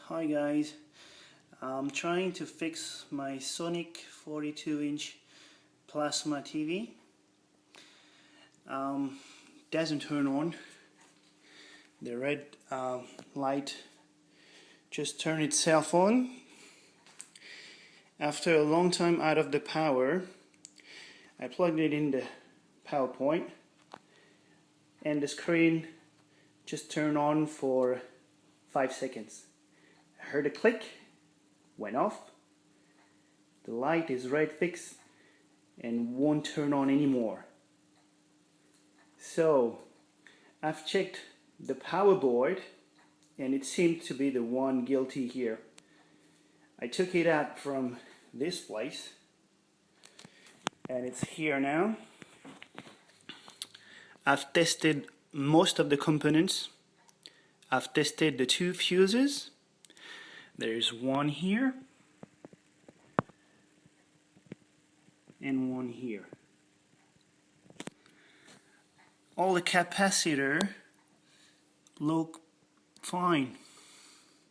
Hi guys, I'm trying to fix my Soniq 42-inch plasma TV. Doesn't turn on. The red light just turned itself on. After a long time out of the power, I plugged it in the power point and the screen just turned on for 5 seconds. I heard a click, went off, the light is red fixed and won't turn on anymore. So I've checked the power board and it seemed to be the one guilty here. I took it out from this place and it's here now. I've tested most of the components. I've tested the 2 fuses. There's one here and one here. All the capacitors look fine.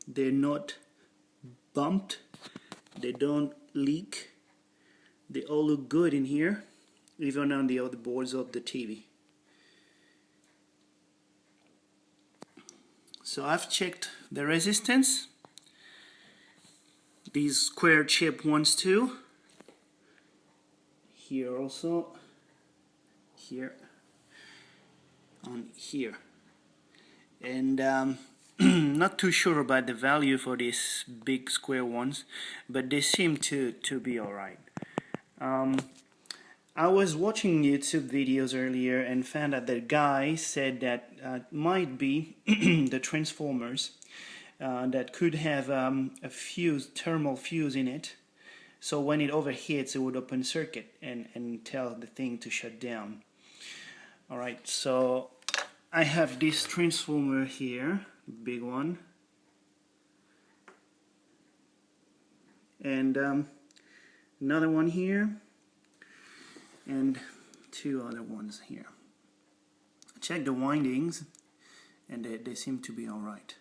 They're not bumped. They don't leak. They all look good in here, even on the other boards of the TV. So I've checked the resistance. These square chip ones too. Here also. Here. On here. And not too sure about the value for these big square ones, but they seem to be alright. I was watching YouTube videos earlier and found that the guy said that might be the transformers that could have a fuse, thermal fuse in it, so when it overheats it would open circuit and tell the thing to shut down. Alright, so I have this transformer here, big one, and another one here, and 2 other ones here. I checked the windings and they seem to be alright.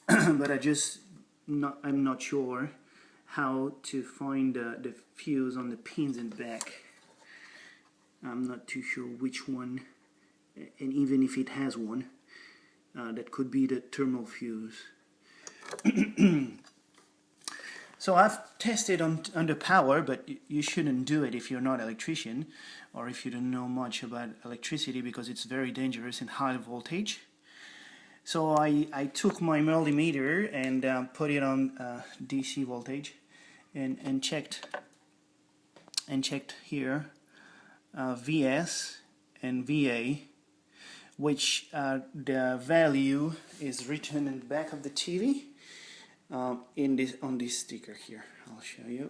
But I'm not sure how to find the fuse on the pins in the back. I'm not too sure which one, and even if it has one, that could be the thermal fuse. So I've tested under power, but you shouldn't do it if you're not an electrician or if you don't know much about electricity, because it's very dangerous in high voltage. So I took my multimeter and put it on DC voltage and checked here VS and VA, which the value is written in the back of the TV on this sticker here. I'll show you.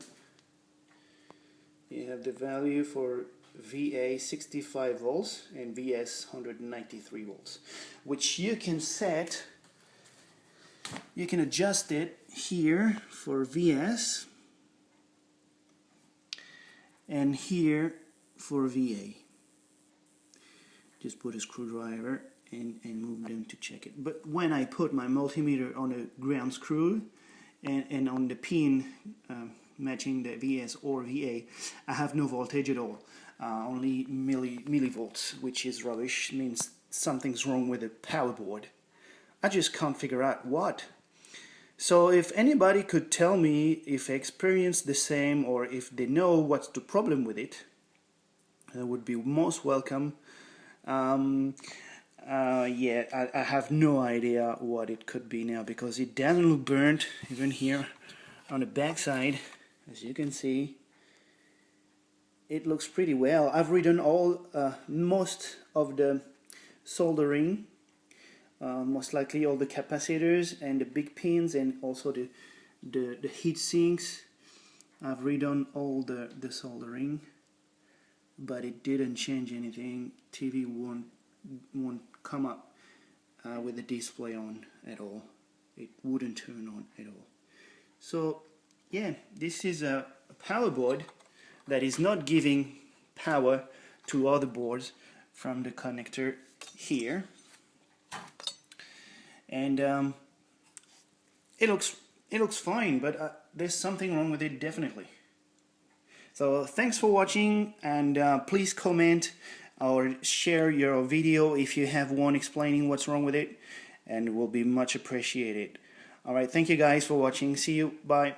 You have the value for VA 65 volts and VS 193 volts, which you can set, you can adjust it here for VS and here for VA. Just put a screwdriver and move them to check it. But when I put my multimeter on a ground screw and on the pin matching the VS or VA, I have no voltage at all. Only millivolts, which is rubbish, means something's wrong with the power board. I just can't figure out what. So if anybody could tell me if they experience the same or if they know what's the problem with it, that would be most welcome. Yeah, I have no idea what it could be now, because it doesn't look burnt even here on the back side. As you can see, it looks pretty well. I've redone most of the soldering, most likely all the capacitors and the big pins, and also the heat sinks. I've redone all the soldering, but it didn't change anything. TV won't come up with the display on at all. It wouldn't turn on at all. So yeah, this is a power board that is not giving power to other boards from the connector here, and it looks fine, but there's something wrong with it, definitely. So thanks for watching, and please comment or share your video if you have one explaining what's wrong with it, and it will be much appreciated. Alright, thank you guys for watching. See you. Bye.